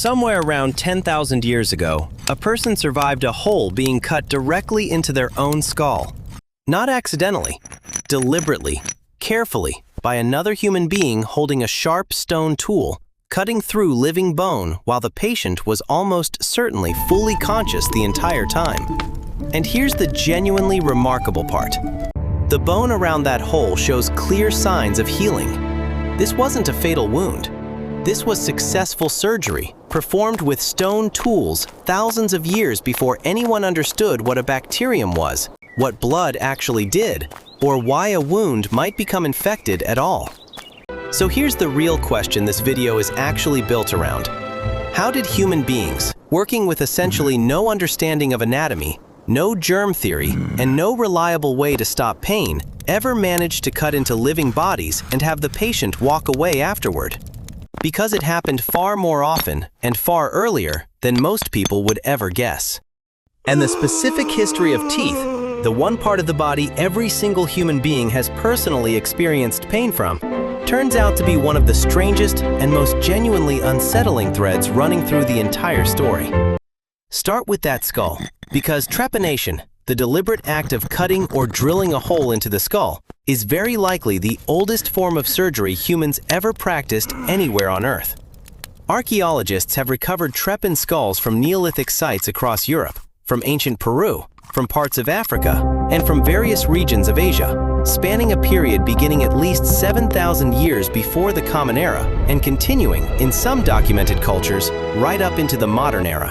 Somewhere around 10,000 years ago, a person survived a hole being cut directly into their own skull. Not accidentally, deliberately, carefully, by another human being holding a sharp stone tool, cutting through living bone while the patient was almost certainly fully conscious the entire time. And here's the genuinely remarkable part. The bone around that hole shows clear signs of healing. This wasn't a fatal wound. This was successful surgery, performed with stone tools thousands of years before anyone understood what a bacterium was, what blood actually did, or why a wound might become infected at all. So here's the real question this video is actually built around. How did human beings, working with essentially no understanding of anatomy, no germ theory, and no reliable way to stop pain, ever manage to cut into living bodies and have the patient walk away afterward? Because it happened far more often and far earlier than most people would ever guess. And the specific history of teeth, the one part of the body every single human being has personally experienced pain from, turns out to be one of the strangest and most genuinely unsettling threads running through the entire story. Start with that skull, because trepanation, the deliberate act of cutting or drilling a hole into the skull, is very likely the oldest form of surgery humans ever practiced anywhere on Earth. Archaeologists have recovered trepan skulls from Neolithic sites across Europe, from ancient Peru, from parts of Africa, and from various regions of Asia, spanning a period beginning at least 7,000 years before the Common Era and continuing, in some documented cultures, right up into the modern era.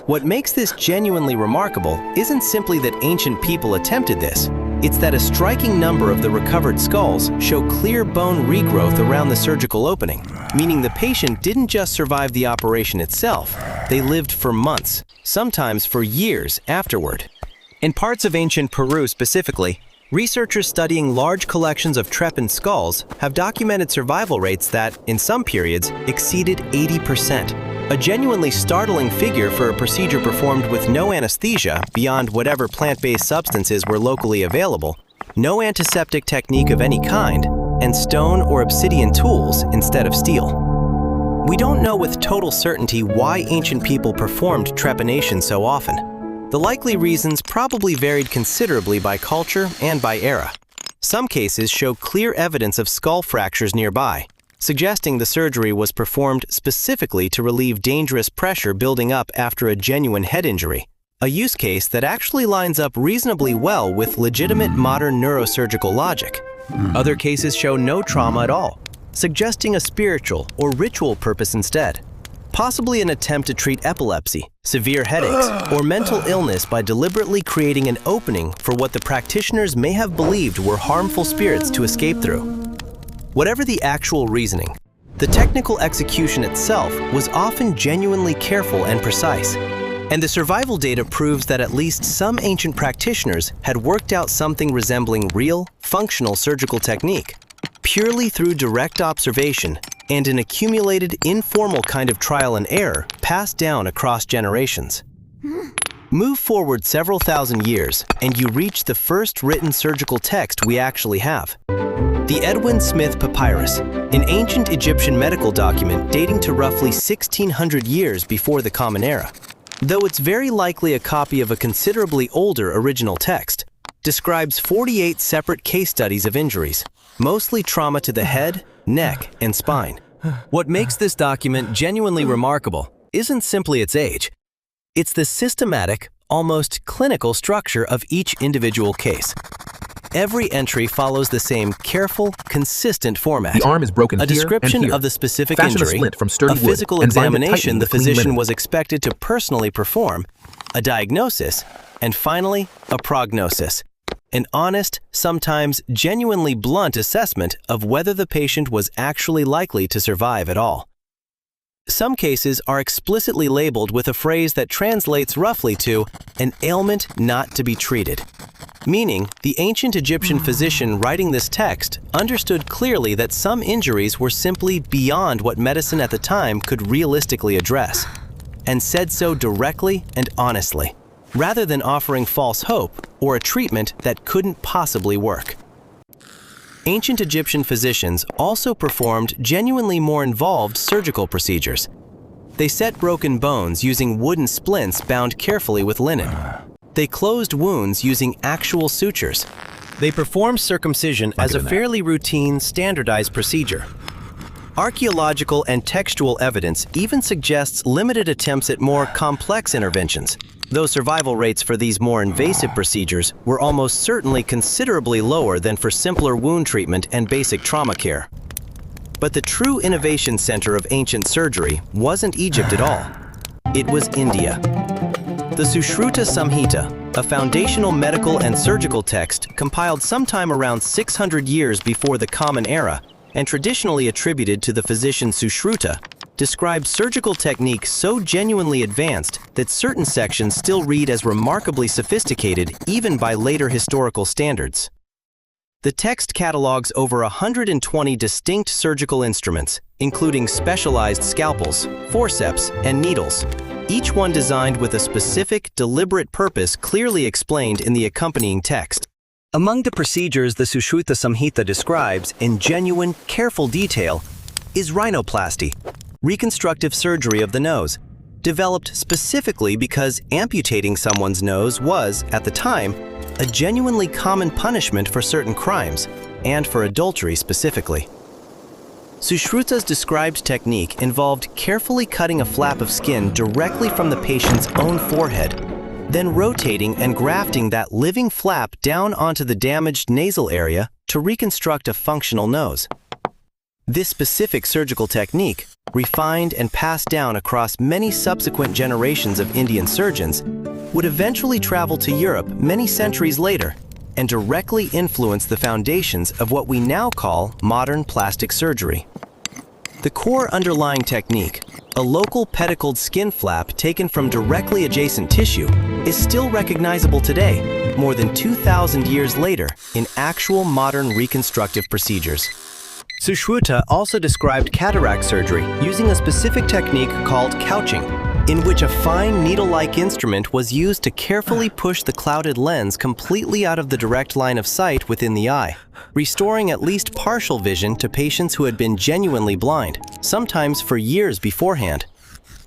What makes this genuinely remarkable isn't simply that ancient people attempted this, it's that a striking number of the recovered skulls show clear bone regrowth around the surgical opening, meaning the patient didn't just survive the operation itself, they lived for months, sometimes for years afterward. In parts of ancient Peru specifically, researchers studying large collections of trepan skulls have documented survival rates that, in some periods, exceeded 80%. A genuinely startling figure for a procedure performed with no anesthesia beyond whatever plant-based substances were locally available, no antiseptic technique of any kind, and stone or obsidian tools instead of steel. We don't know with total certainty why ancient people performed trepanation so often. The likely reasons probably varied considerably by culture and by era. Some cases show clear evidence of skull fractures nearby, suggesting the surgery was performed specifically to relieve dangerous pressure building up after a genuine head injury, a use case that actually lines up reasonably well with legitimate modern neurosurgical logic. Other cases show no trauma at all, suggesting a spiritual or ritual purpose instead, possibly an attempt to treat epilepsy, severe headaches, or mental illness by deliberately creating an opening for what the practitioners may have believed were harmful spirits to escape through. Whatever the actual reasoning, the technical execution itself was often genuinely careful and precise, and the survival data proves that at least some ancient practitioners had worked out something resembling real, functional surgical technique, purely through direct observation and an accumulated, informal kind of trial and error passed down across generations. Move forward several thousand years, and you reach the first written surgical text we actually have. The Edwin Smith Papyrus, an ancient Egyptian medical document dating to roughly 1,600 years before the Common Era. Though it's very likely a copy of a considerably older original text, describes 48 separate case studies of injuries, mostly trauma to the head, neck, and spine. What makes this document genuinely remarkable isn't simply its age. It's the systematic, almost clinical structure of each individual case. Every entry follows the same careful, consistent format. The arm is broken a description of the specific injury, a physical examination the physician was expected to personally perform, a diagnosis, and finally, a prognosis. An honest, sometimes genuinely blunt assessment of whether the patient was actually likely to survive at all. Some cases are explicitly labeled with a phrase that translates roughly to an ailment not to be treated, meaning the ancient Egyptian physician writing this text understood clearly that some injuries were simply beyond what medicine at the time could realistically address, and said so directly and honestly, rather than offering false hope or a treatment that couldn't possibly work. Ancient Egyptian physicians also performed genuinely more involved surgical procedures. They set broken bones using wooden splints bound carefully with linen. They closed wounds using actual sutures. They performed circumcision as a fairly routine, standardized procedure. Archaeological and textual evidence even suggests limited attempts at more complex interventions, though survival rates for these more invasive procedures were almost certainly considerably lower than for simpler wound treatment and basic trauma care. But the true innovation center of ancient surgery wasn't Egypt at all. It was India. The Sushruta Samhita, a foundational medical and surgical text compiled sometime around 600 years before the Common Era and traditionally attributed to the physician Sushruta, describes surgical techniques so genuinely advanced that certain sections still read as remarkably sophisticated even by later historical standards. The text catalogs over 120 distinct surgical instruments, including specialized scalpels, forceps, and needles, each one designed with a specific, deliberate purpose clearly explained in the accompanying text. Among the procedures the Sushruta Samhita describes in genuine, careful detail is rhinoplasty, reconstructive surgery of the nose, developed specifically because amputating someone's nose was, at the time, a genuinely common punishment for certain crimes, and for adultery specifically. Sushruta's described technique involved carefully cutting a flap of skin directly from the patient's own forehead, then rotating and grafting that living flap down onto the damaged nasal area to reconstruct a functional nose. This specific surgical technique, refined and passed down across many subsequent generations of Indian surgeons, would eventually travel to Europe many centuries later and directly influence the foundations of what we now call modern plastic surgery. The core underlying technique, a local pedicled skin flap taken from directly adjacent tissue, is still recognizable today, more than 2,000 years later, in actual modern reconstructive procedures. Sushruta also described cataract surgery using a specific technique called couching, in which a fine needle-like instrument was used to carefully push the clouded lens completely out of the direct line of sight within the eye, restoring at least partial vision to patients who had been genuinely blind, sometimes for years beforehand.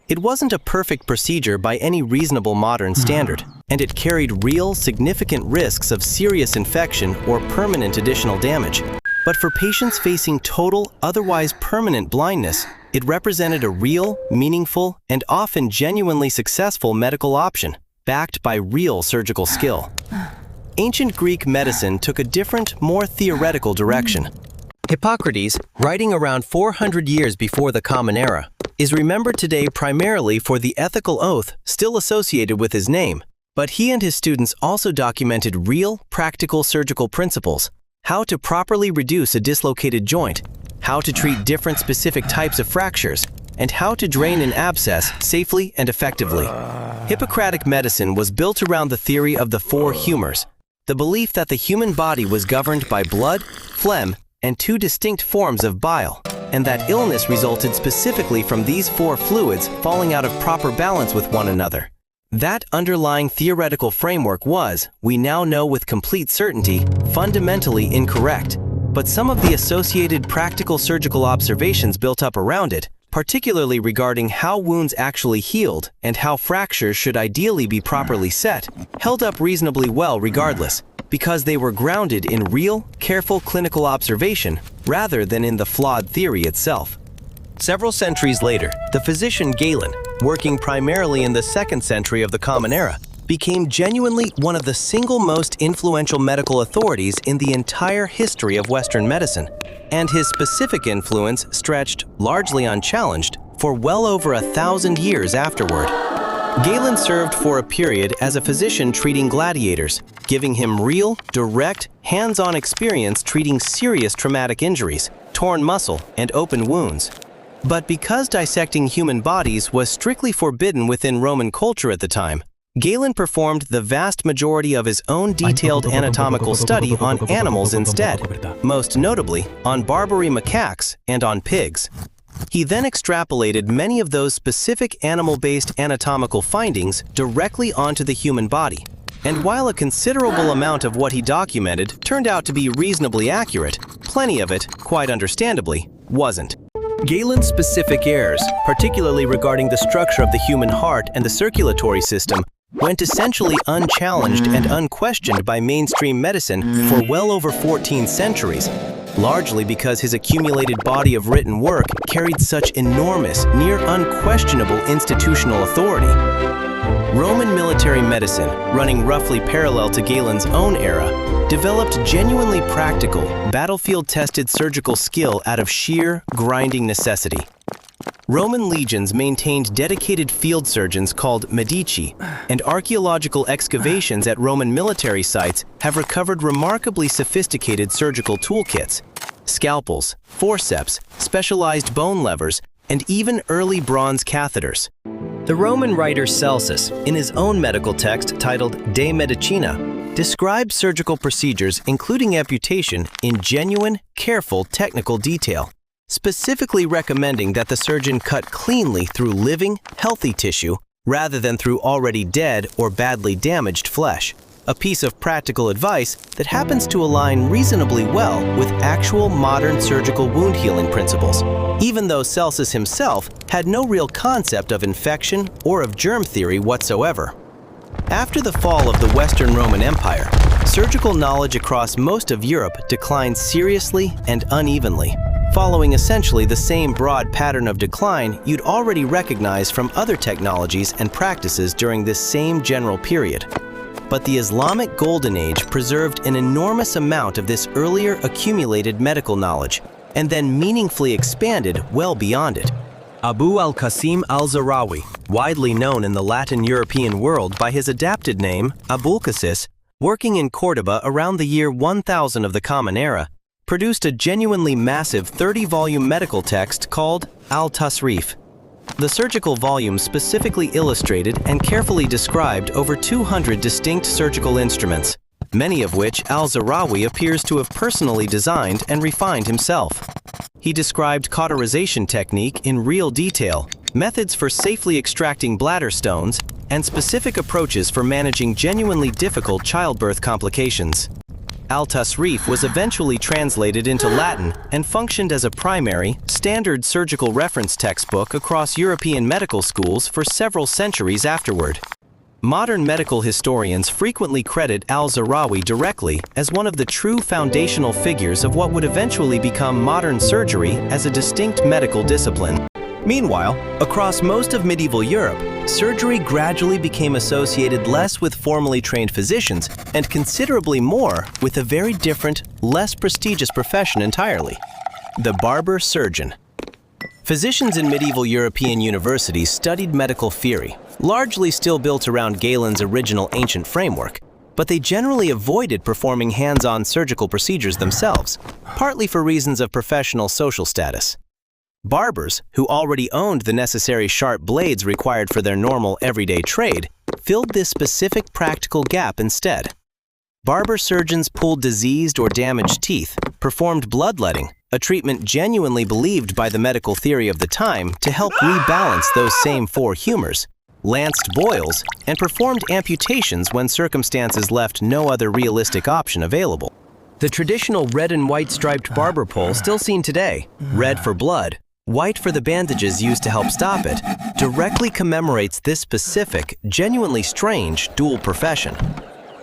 It wasn't a perfect procedure by any reasonable modern standard, and it carried real, significant risks of serious infection or permanent additional damage. But for patients facing total, otherwise permanent blindness, it represented a real, meaningful, and often genuinely successful medical option, backed by real surgical skill. Ancient Greek medicine took a different, more theoretical direction. Hippocrates, writing around 400 years before the Common Era, is remembered today primarily for the ethical oath still associated with his name, but he and his students also documented real, practical surgical principles: how to properly reduce a dislocated joint, how to treat different specific types of fractures, and how to drain an abscess safely and effectively. Hippocratic medicine was built around the theory of the four humors, the belief that the human body was governed by blood, phlegm, and two distinct forms of bile, and that illness resulted specifically from these four fluids falling out of proper balance with one another. That underlying theoretical framework was, we now know with complete certainty, fundamentally incorrect, but some of the associated practical surgical observations built up around it, particularly regarding how wounds actually healed and how fractures should ideally be properly set, held up reasonably well regardless, because they were grounded in real, careful clinical observation rather than in the flawed theory itself. Several centuries later, the physician Galen, working primarily in the 2nd century of the Common Era, became genuinely one of the single most influential medical authorities in the entire history of Western medicine, and his specific influence stretched, largely unchallenged, for well over 1,000 years afterward. Galen served for a period as a physician treating gladiators, giving him real, direct, hands-on experience treating serious traumatic injuries, torn muscle, and open wounds. But because dissecting human bodies was strictly forbidden within Roman culture at the time, Galen performed the vast majority of his own detailed anatomical study on animals instead, most notably on Barbary macaques and on pigs. He then extrapolated many of those specific animal-based anatomical findings directly onto the human body. And while a considerable amount of what he documented turned out to be reasonably accurate, plenty of it, quite understandably, wasn't. Galen's specific errors, particularly regarding the structure of the human heart and the circulatory system, went essentially unchallenged and unquestioned by mainstream medicine for well over 14 centuries, largely because his accumulated body of written work carried such enormous, near unquestionable institutional authority. Roman military medicine, running roughly parallel to Galen's own era, developed genuinely practical, battlefield-tested surgical skill out of sheer, grinding necessity. Roman legions maintained dedicated field surgeons called medici, and archaeological excavations at Roman military sites have recovered remarkably sophisticated surgical toolkits, scalpels, forceps, specialized bone levers, and even early bronze catheters. The Roman writer Celsus, in his own medical text titled De Medicina, described surgical procedures including amputation in genuine, careful technical detail, specifically recommending that the surgeon cut cleanly through living, healthy tissue rather than through already dead or badly damaged flesh, a piece of practical advice that happens to align reasonably well with actual modern surgical wound healing principles, even though Celsus himself had no real concept of infection or of germ theory whatsoever. After the fall of the Western Roman Empire, surgical knowledge across most of Europe declined seriously and unevenly, following essentially the same broad pattern of decline you'd already recognize from other technologies and practices during this same general period. But the Islamic Golden Age preserved an enormous amount of this earlier accumulated medical knowledge, and then meaningfully expanded well beyond it. Abu al-Qasim al-Zahrawi, widely known in the Latin European world by his adapted name, Abulcasis, working in Cordoba around the year 1000 of the Common Era, produced a genuinely massive 30-volume medical text called Al-Tasrif. The surgical volume specifically illustrated and carefully described over 200 distinct surgical instruments, many of which al-Zahrawi appears to have personally designed and refined himself. He described cauterization technique in real detail, methods for safely extracting bladder stones, and specific approaches for managing genuinely difficult childbirth complications. Al-Tasrif was eventually translated into Latin and functioned as a primary, standard surgical reference textbook across European medical schools for several centuries afterward. Modern medical historians frequently credit al-Zahrawi directly as one of the true foundational figures of what would eventually become modern surgery as a distinct medical discipline. Meanwhile, across most of medieval Europe, surgery gradually became associated less with formally trained physicians and considerably more with a very different, less prestigious profession entirely: the barber surgeon. Physicians in medieval European universities studied medical theory, largely still built around Galen's original ancient framework, but they generally avoided performing hands-on surgical procedures themselves, partly for reasons of professional social status. Barbers, who already owned the necessary sharp blades required for their normal everyday trade, filled this specific practical gap instead. Barber surgeons pulled diseased or damaged teeth, performed bloodletting, a treatment genuinely believed by the medical theory of the time to help rebalance those same four humors, lanced boils, and performed amputations when circumstances left no other realistic option available. The traditional red and white striped barber pole still seen today, red for blood, white for the bandages used to help stop it, directly commemorates this specific, genuinely strange dual profession.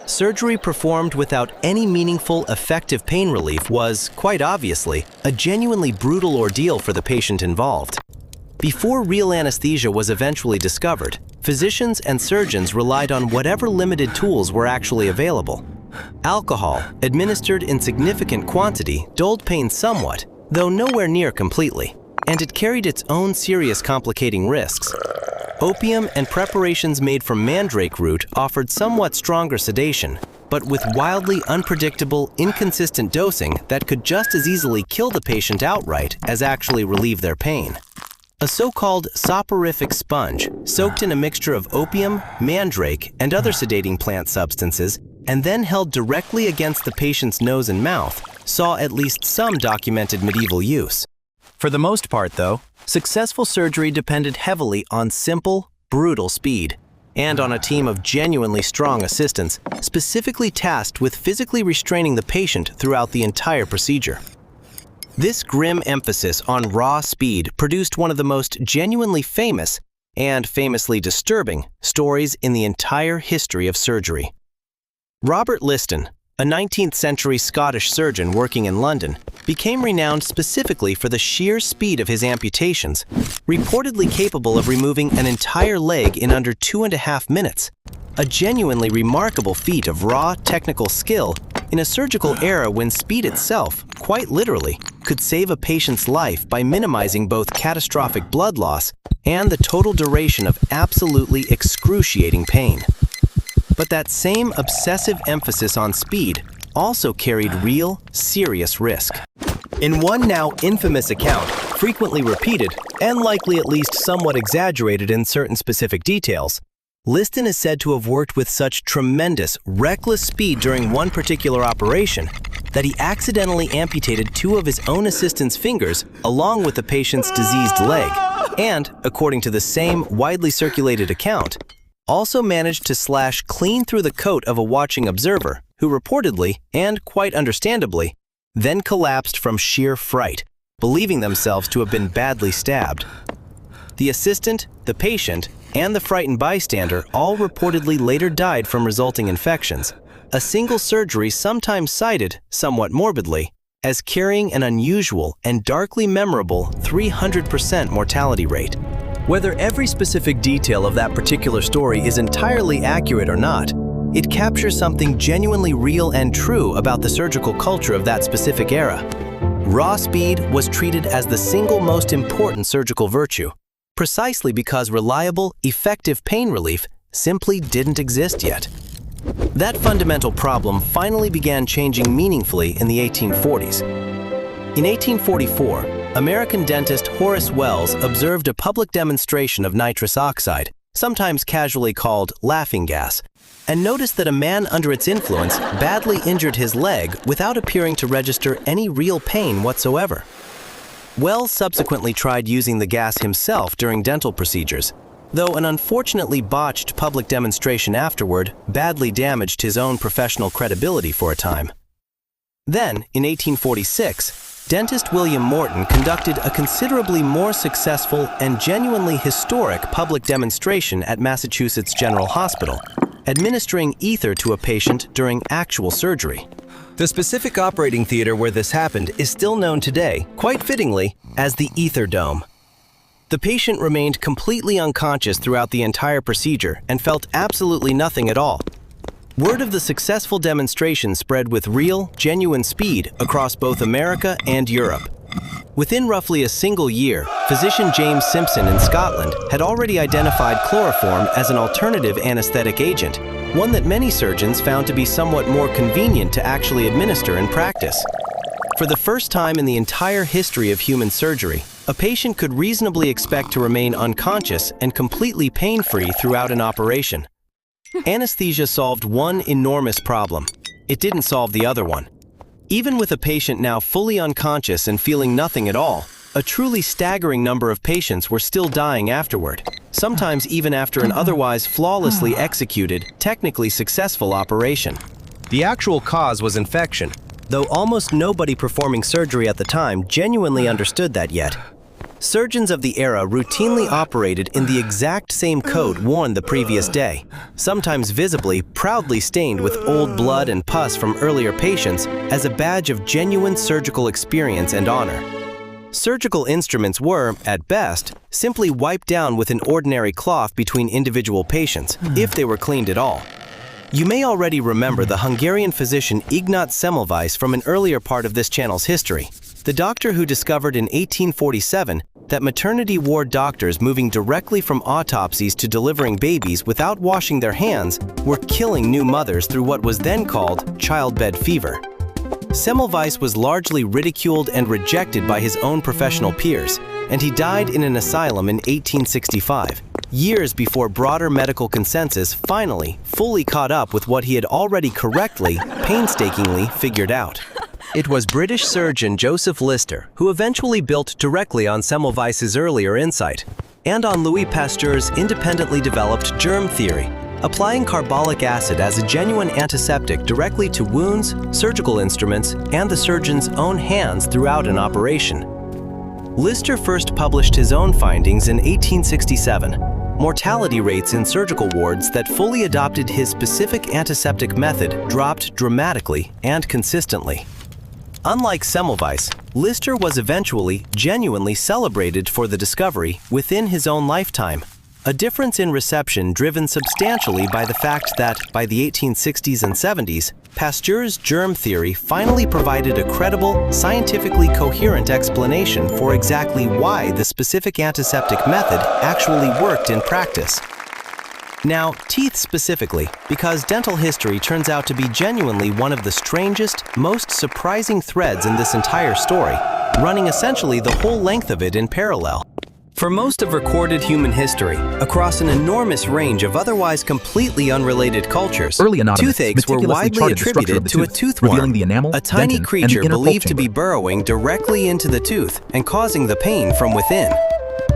Surgery performed without any meaningful, effective pain relief was, quite obviously, a genuinely brutal ordeal for the patient involved. Before real anesthesia was eventually discovered, physicians and surgeons relied on whatever limited tools were actually available. Alcohol, administered in significant quantity, dulled pain somewhat, though nowhere near completely, and it carried its own serious complicating risks. Opium and preparations made from mandrake root offered somewhat stronger sedation, but with wildly unpredictable, inconsistent dosing that could just as easily kill the patient outright as actually relieve their pain. A so-called soporific sponge, soaked in a mixture of opium, mandrake, and other sedating plant substances, and then held directly against the patient's nose and mouth, saw at least some documented medieval use. For the most part, though, successful surgery depended heavily on simple, brutal speed, and on a team of genuinely strong assistants, specifically tasked with physically restraining the patient throughout the entire procedure. This grim emphasis on raw speed produced one of the most genuinely famous and famously disturbing stories in the entire history of surgery. Robert Liston, a 19th century Scottish surgeon working in London, became renowned specifically for the sheer speed of his amputations, reportedly capable of removing an entire leg in under 2.5 minutes, a genuinely remarkable feat of raw technical skill in a surgical era when speed itself, quite literally, could save a patient's life by minimizing both catastrophic blood loss and the total duration of absolutely excruciating pain. But that same obsessive emphasis on speed also carried real, serious risk. In one now infamous account, frequently repeated and likely at least somewhat exaggerated in certain specific details, Liston is said to have worked with such tremendous, reckless speed during one particular operation that he accidentally amputated 2 of his own assistant's fingers along with the patient's diseased leg, and, according to the same widely circulated account, also managed to slash clean through the coat of a watching observer who reportedly, and quite understandably, then collapsed from sheer fright, believing themselves to have been badly stabbed. The assistant, the patient, and the frightened bystander all reportedly later died from resulting infections, a single surgery sometimes cited, somewhat morbidly, as carrying an unusual and darkly memorable 300% mortality rate. Whether every specific detail of that particular story is entirely accurate or not, it captures something genuinely real and true about the surgical culture of that specific era. Raw speed was treated as the single most important surgical virtue, precisely because reliable, effective pain relief simply didn't exist yet. That fundamental problem finally began changing meaningfully in the 1840s. In 1844, American dentist Horace Wells observed a public demonstration of nitrous oxide, sometimes casually called laughing gas, and noticed that a man under its influence badly injured his leg without appearing to register any real pain whatsoever. Wells subsequently tried using the gas himself during dental procedures, though an unfortunately botched public demonstration afterward badly damaged his own professional credibility for a time. Then, in 1846, dentist William Morton conducted a considerably more successful and genuinely historic public demonstration at Massachusetts General Hospital, administering ether to a patient during actual surgery. The specific operating theater where this happened is still known today, quite fittingly, as the Ether Dome. The patient remained completely unconscious throughout the entire procedure and felt absolutely nothing at all. Word of the successful demonstration spread with real, genuine speed across both America and Europe. Within roughly a single year, physician James Simpson in Scotland had already identified chloroform as an alternative anesthetic agent, one that many surgeons found to be somewhat more convenient to actually administer in practice. For the first time in the entire history of human surgery, a patient could reasonably expect to remain unconscious and completely pain-free throughout an operation. Anesthesia solved one enormous problem. It didn't solve the other one. Even with a patient now fully unconscious and feeling nothing at all, a truly staggering number of patients were still dying afterward, sometimes even after an otherwise flawlessly executed, technically successful operation. The actual cause was infection, though almost nobody performing surgery at the time genuinely understood that yet. Surgeons of the era routinely operated in the exact same coat worn the previous day, sometimes visibly, proudly stained with old blood and pus from earlier patients as a badge of genuine surgical experience and honor. Surgical instruments were, at best, simply wiped down with an ordinary cloth between individual patients, if they were cleaned at all. You may already remember the Hungarian physician Ignaz Semmelweis from an earlier part of this channel's history, the doctor who discovered in 1847 that maternity ward doctors moving directly from autopsies to delivering babies without washing their hands were killing new mothers through what was then called childbed fever. Semmelweis was largely ridiculed and rejected by his own professional peers, and he died in an asylum in 1865, years before broader medical consensus finally fully caught up with what he had already correctly, painstakingly figured out. It was British surgeon Joseph Lister who eventually built directly on Semmelweis's earlier insight, and on Louis Pasteur's independently developed germ theory, applying carbolic acid as a genuine antiseptic directly to wounds, surgical instruments, and the surgeon's own hands throughout an operation. Lister first published his own findings in 1867, mortality rates in surgical wards that fully adopted his specific antiseptic method dropped dramatically and consistently. Unlike Semmelweis, Lister was eventually genuinely celebrated for the discovery within his own lifetime, a difference in reception driven substantially by the fact that, by the 1860s and 70s, Pasteur's germ theory finally provided a credible, scientifically coherent explanation for exactly why the specific antiseptic method actually worked in practice. Now, teeth specifically, because dental history turns out to be genuinely one of the strangest, most surprising threads in this entire story, running essentially the whole length of it in parallel. For most of recorded human history, across an enormous range of otherwise completely unrelated cultures, toothaches were widely attributed to a toothworm, a tiny creature believed to be burrowing directly into the tooth and causing the pain from within.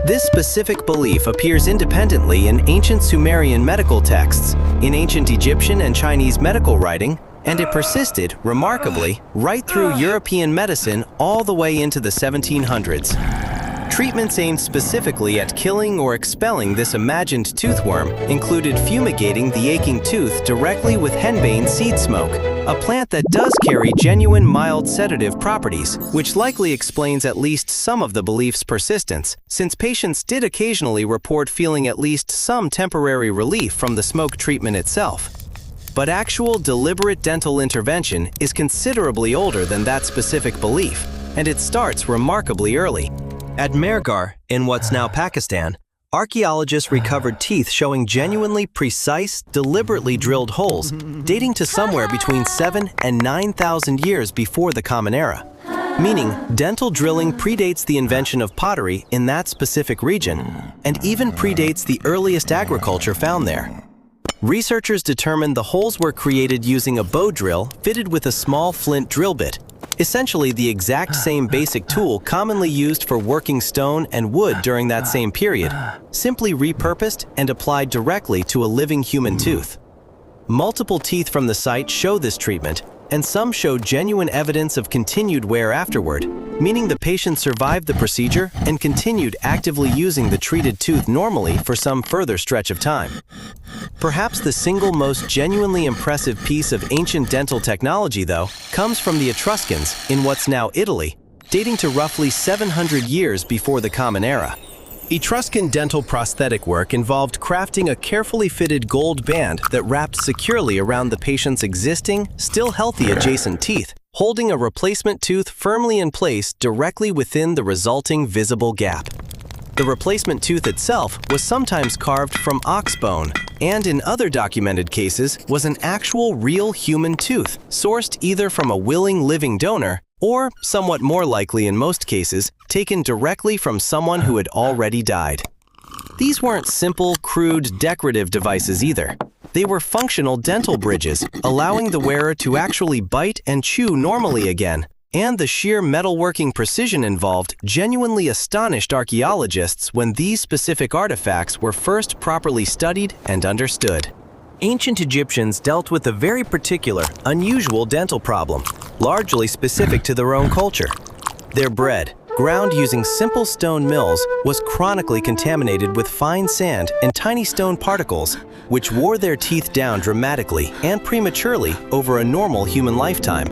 This specific belief appears independently in ancient Sumerian medical texts, in ancient Egyptian and Chinese medical writing, and it persisted, remarkably, right through European medicine all the way into the 1700s. Treatments aimed specifically at killing or expelling this imagined toothworm included fumigating the aching tooth directly with henbane seed smoke, a plant that does carry genuine mild sedative properties, which likely explains at least some of the belief's persistence, since patients did occasionally report feeling at least some temporary relief from the smoke treatment itself. But actual deliberate dental intervention is considerably older than that specific belief, and it starts remarkably early. At Mehrgarh, in what's now Pakistan, archaeologists recovered teeth showing genuinely precise, deliberately drilled holes, dating to somewhere between 7,000 and 9,000 years before the Common Era. Meaning, dental drilling predates the invention of pottery in that specific region, and even predates the earliest agriculture found there. Researchers determined the holes were created using a bow drill fitted with a small flint drill bit, essentially the exact same basic tool commonly used for working stone and wood during that same period, simply repurposed and applied directly to a living human tooth. Multiple teeth from the site show this treatment, and some show genuine evidence of continued wear afterward, meaning the patient survived the procedure and continued actively using the treated tooth normally for some further stretch of time. Perhaps the single most genuinely impressive piece of ancient dental technology, though, comes from the Etruscans in what's now Italy, dating to roughly 700 years before the Common Era. Etruscan dental prosthetic work involved crafting a carefully fitted gold band that wrapped securely around the patient's existing, still healthy adjacent teeth, holding a replacement tooth firmly in place directly within the resulting visible gap. The replacement tooth itself was sometimes carved from ox bone, and in other documented cases was an actual real human tooth, sourced either from a willing living donor or, somewhat more likely in most cases, taken directly from someone who had already died. These weren't simple, crude, decorative devices either. They were functional dental bridges, allowing the wearer to actually bite and chew normally again, and the sheer metalworking precision involved genuinely astonished archaeologists when these specific artifacts were first properly studied and understood. Ancient Egyptians dealt with a very particular, unusual dental problem, largely specific to their own culture. Their bread, ground using simple stone mills, was chronically contaminated with fine sand and tiny stone particles, which wore their teeth down dramatically and prematurely over a normal human lifetime.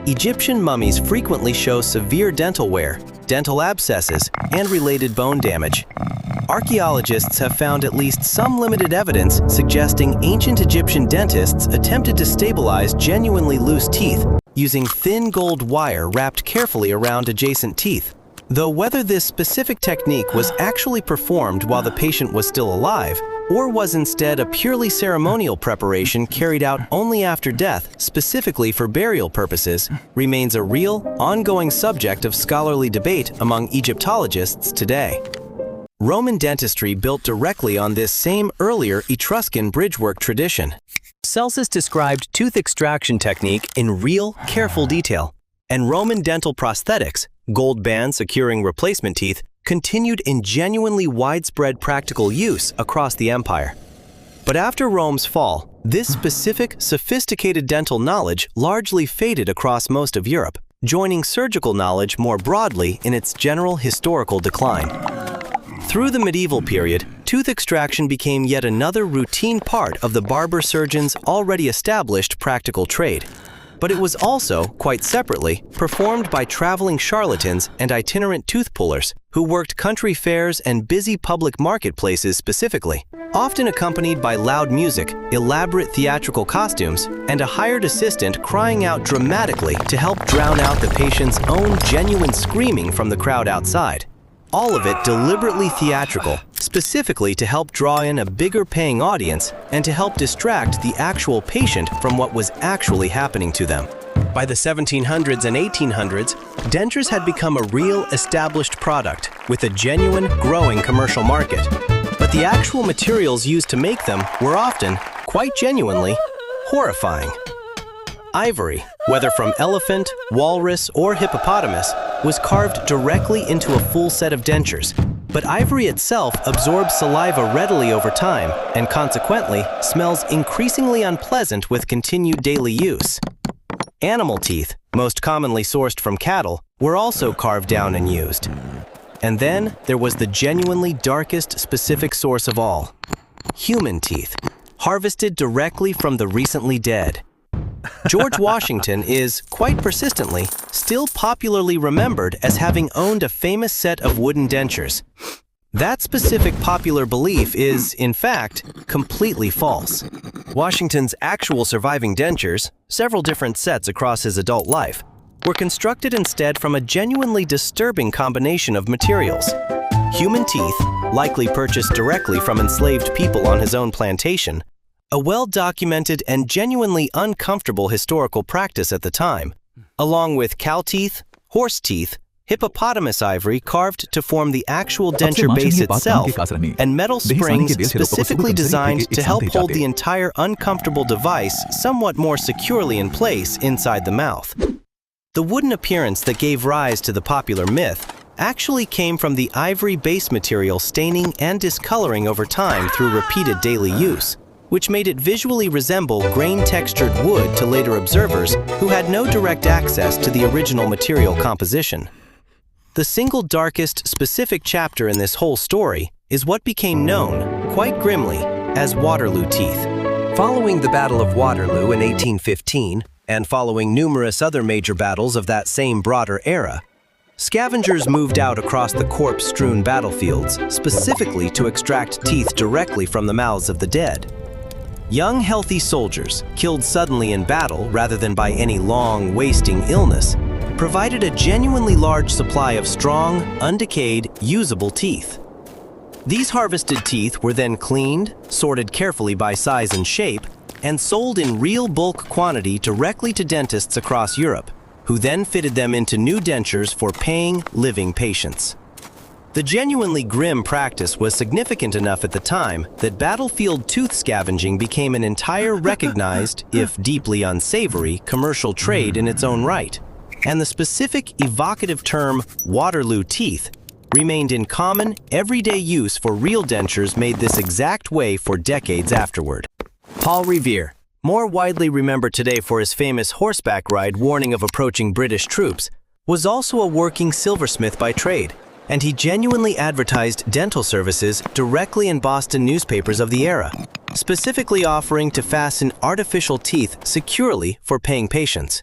Egyptian mummies frequently show severe dental wear, dental abscesses, and related bone damage. Archaeologists have found at least some limited evidence suggesting ancient Egyptian dentists attempted to stabilize genuinely loose teeth using thin gold wire wrapped carefully around adjacent teeth. Though whether this specific technique was actually performed while the patient was still alive, or was instead a purely ceremonial preparation carried out only after death, specifically for burial purposes, remains a real, ongoing subject of scholarly debate among Egyptologists today. Roman dentistry built directly on this same earlier Etruscan bridgework tradition. Celsus described tooth extraction technique in real, careful detail, and Roman dental prosthetics, gold bands securing replacement teeth, continued in genuinely widespread practical use across the empire. But after Rome's fall, this specific, sophisticated dental knowledge largely faded across most of Europe, joining surgical knowledge more broadly in its general historical decline. Through the medieval period, tooth extraction became yet another routine part of the barber surgeon's already established practical trade. But it was also, quite separately, performed by traveling charlatans and itinerant tooth pullers who worked country fairs and busy public marketplaces specifically, often accompanied by loud music, elaborate theatrical costumes, and a hired assistant crying out dramatically to help drown out the patient's own genuine screaming from the crowd outside. All of it deliberately theatrical, specifically to help draw in a bigger paying audience and to help distract the actual patient from what was actually happening to them. By the 1700s and 1800s, dentures had become a real established product with a genuine, growing commercial market. But the actual materials used to make them were often, quite genuinely, horrifying. Ivory, whether from elephant, walrus, or hippopotamus, was carved directly into a full set of dentures, but ivory itself absorbs saliva readily over time and consequently smells increasingly unpleasant with continued daily use. Animal teeth, most commonly sourced from cattle, were also carved down and used. And then there was the genuinely darkest specific source of all: human teeth, harvested directly from the recently dead. George Washington is, quite persistently, still popularly remembered as having owned a famous set of wooden dentures. That specific popular belief is, in fact, completely false. Washington's actual surviving dentures, several different sets across his adult life, were constructed instead from a genuinely disturbing combination of materials. Human teeth, likely purchased directly from enslaved people on his own plantation, a well-documented and genuinely uncomfortable historical practice at the time, along with cow teeth, horse teeth, hippopotamus ivory carved to form the actual denture base itself, and metal springs specifically designed to help hold the entire uncomfortable device somewhat more securely in place inside the mouth. The wooden appearance that gave rise to the popular myth actually came from the ivory base material staining and discoloring over time through repeated daily use, which made it visually resemble grain-textured wood to later observers who had no direct access to the original material composition. The single darkest specific chapter in this whole story is what became known, quite grimly, as Waterloo teeth. Following the Battle of Waterloo in 1815, and following numerous other major battles of that same broader era, scavengers moved out across the corpse-strewn battlefields specifically to extract teeth directly from the mouths of the dead. Young, healthy soldiers, killed suddenly in battle rather than by any long, wasting illness, provided a genuinely large supply of strong, undecayed, usable teeth. These harvested teeth were then cleaned, sorted carefully by size and shape, and sold in real bulk quantity directly to dentists across Europe, who then fitted them into new dentures for paying, living patients. The genuinely grim practice was significant enough at the time that battlefield tooth scavenging became an entire recognized, if deeply unsavory, commercial trade in its own right, and the specific evocative term Waterloo teeth remained in common, everyday use for real dentures made this exact way for decades afterward. Paul Revere, more widely remembered today for his famous horseback ride warning of approaching British troops, was also a working silversmith by trade, and he genuinely advertised dental services directly in Boston newspapers of the era, specifically offering to fasten artificial teeth securely for paying patients.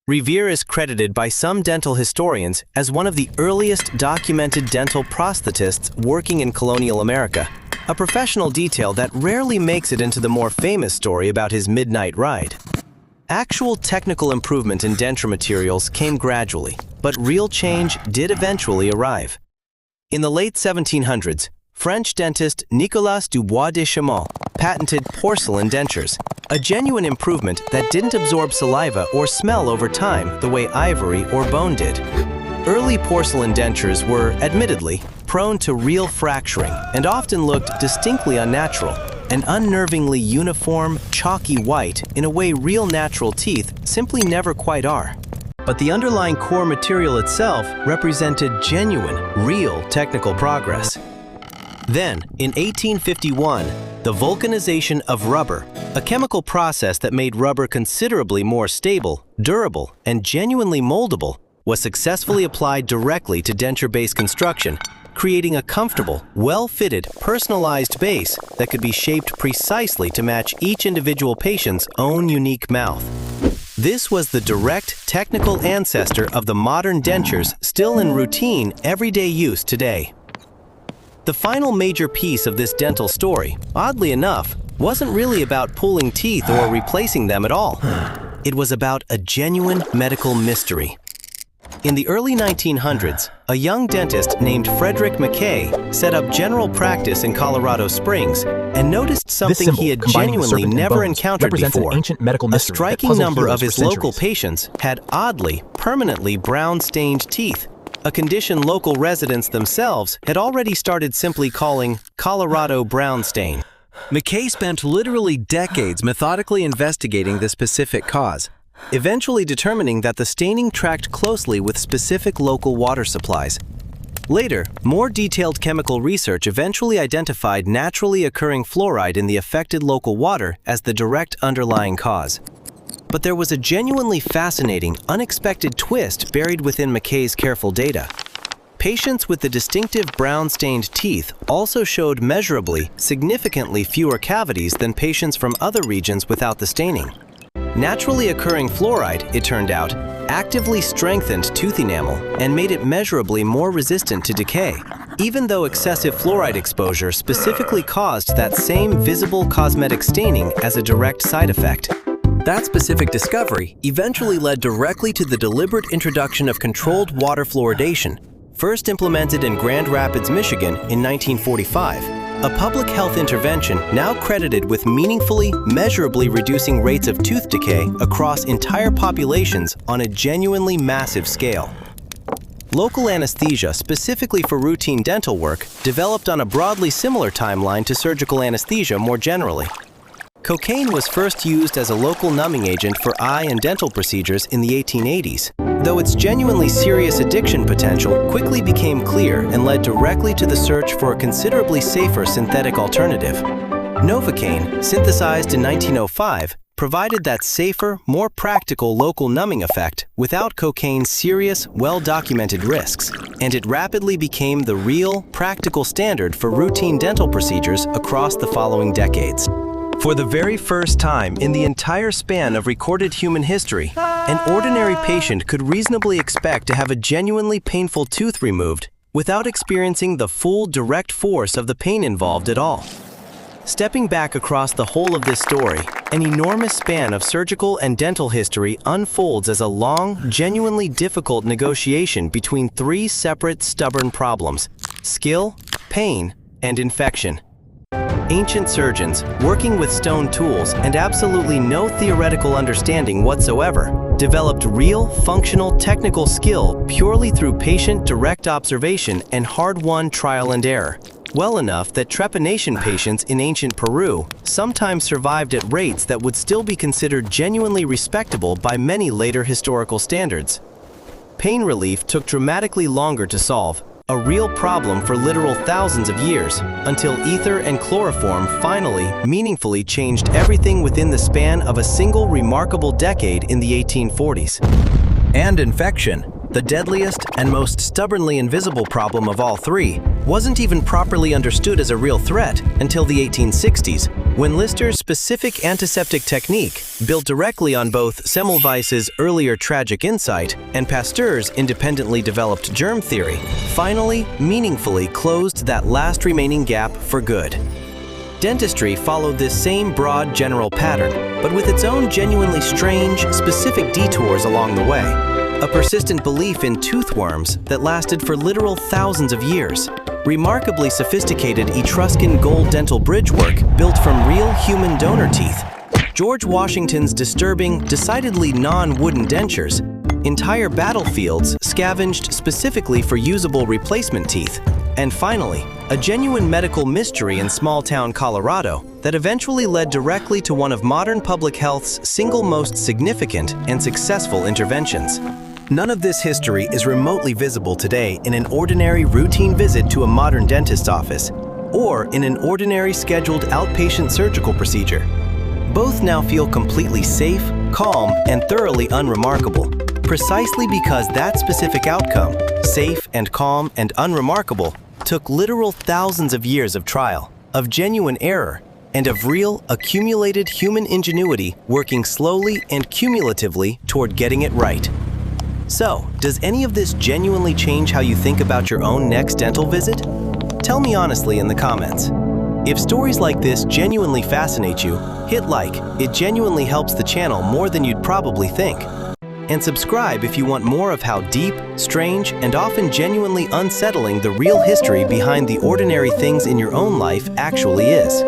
Revere is credited by some dental historians as one of the earliest documented dental prosthetists working in colonial America, a professional detail that rarely makes it into the more famous story about his midnight ride. Actual technical improvement in denture materials came gradually, but real change did eventually arrive. In the late 1700s, French dentist Nicolas Dubois de Chaumont patented porcelain dentures, a genuine improvement that didn't absorb saliva or smell over time the way ivory or bone did. Early porcelain dentures were, admittedly, prone to real fracturing and often looked distinctly unnatural, an unnervingly uniform, chalky white in a way real natural teeth simply never quite are. But the underlying core material itself represented genuine, real technical progress. Then, in 1851, The vulcanization of rubber, a chemical process that made rubber considerably more stable, durable, and genuinely moldable, was successfully applied directly to denture-based construction, creating a comfortable, well-fitted, personalized base that could be shaped precisely to match each individual patient's own unique mouth. This was the direct, technical ancestor of the modern dentures still in routine, everyday use today. The final major piece of this dental story, oddly enough, wasn't really about pulling teeth or replacing them at all. It was about a genuine medical mystery. In the early 1900s, a young dentist named Frederick McKay set up general practice in Colorado Springs and noticed something he had genuinely never encountered before. A striking number of his local patients had oddly, permanently brown-stained teeth, a condition local residents themselves had already started simply calling Colorado brown stain. McKay spent literally decades methodically investigating the specific cause, eventually determining that the staining tracked closely with specific local water supplies. Later, more detailed chemical research eventually identified naturally occurring fluoride in the affected local water as the direct underlying cause. But there was a genuinely fascinating, unexpected twist buried within McKay's careful data. Patients with the distinctive brown-stained teeth also showed measurably, significantly fewer cavities than patients from other regions without the staining. Naturally occurring fluoride, it turned out, actively strengthened tooth enamel and made it measurably more resistant to decay, even though excessive fluoride exposure specifically caused that same visible cosmetic staining as a direct side effect. That specific discovery eventually led directly to the deliberate introduction of controlled water fluoridation, first implemented in Grand Rapids, Michigan in 1945, a public health intervention now credited with meaningfully, measurably reducing rates of tooth decay across entire populations on a genuinely massive scale. Local anesthesia, specifically for routine dental work, developed on a broadly similar timeline to surgical anesthesia more generally. Cocaine was first used as a local numbing agent for eye and dental procedures in the 1880s, though its genuinely serious addiction potential quickly became clear and led directly to the search for a considerably safer synthetic alternative. Novocaine, synthesized in 1905, provided that safer, more practical local numbing effect without cocaine's serious, well-documented risks, and it rapidly became the real, practical standard for routine dental procedures across the following decades. For the very first time in the entire span of recorded human history, an ordinary patient could reasonably expect to have a genuinely painful tooth removed without experiencing the full direct force of the pain involved at all. Stepping back across the whole of this story, an enormous span of surgical and dental history unfolds as a long, genuinely difficult negotiation between three separate, stubborn problems: skill, pain, and infection. Ancient surgeons, working with stone tools and absolutely no theoretical understanding whatsoever, developed real, functional, technical skill purely through patient direct observation and hard-won trial and error, well enough that trepanation patients in ancient Peru sometimes survived at rates that would still be considered genuinely respectable by many later historical standards. Pain relief took dramatically longer to solve, a real problem for literal thousands of years, until ether and chloroform finally, meaningfully changed everything within the span of a single remarkable decade in the 1840s. And infection, the deadliest and most stubbornly invisible problem of all three, wasn't even properly understood as a real threat until the 1860s, when Lister's specific antiseptic technique, built directly on both Semmelweis's earlier tragic insight and Pasteur's independently developed germ theory, finally, meaningfully closed that last remaining gap for good. Dentistry followed this same broad general pattern, but with its own genuinely strange, specific detours along the way. A persistent belief in tooth worms that lasted for literal thousands of years. Remarkably sophisticated Etruscan gold dental bridge work built from real human donor teeth. George Washington's disturbing, decidedly non-wooden dentures. Entire battlefields scavenged specifically for usable replacement teeth. And finally, a genuine medical mystery in small-town Colorado that eventually led directly to one of modern public health's single most significant and successful interventions. None of this history is remotely visible today in an ordinary routine visit to a modern dentist's office, or in an ordinary scheduled outpatient surgical procedure. Both now feel completely safe, calm, and thoroughly unremarkable, precisely because that specific outcome, safe and calm and unremarkable, took literal thousands of years of trial, of genuine error, and of real, accumulated human ingenuity working slowly and cumulatively toward getting it right. So, does any of this genuinely change how you think about your own next dental visit? Tell me honestly in the comments. If stories like this genuinely fascinate you, hit like. It genuinely helps the channel more than you'd probably think. And subscribe if you want more of how deep, strange, and often genuinely unsettling the real history behind the ordinary things in your own life actually is.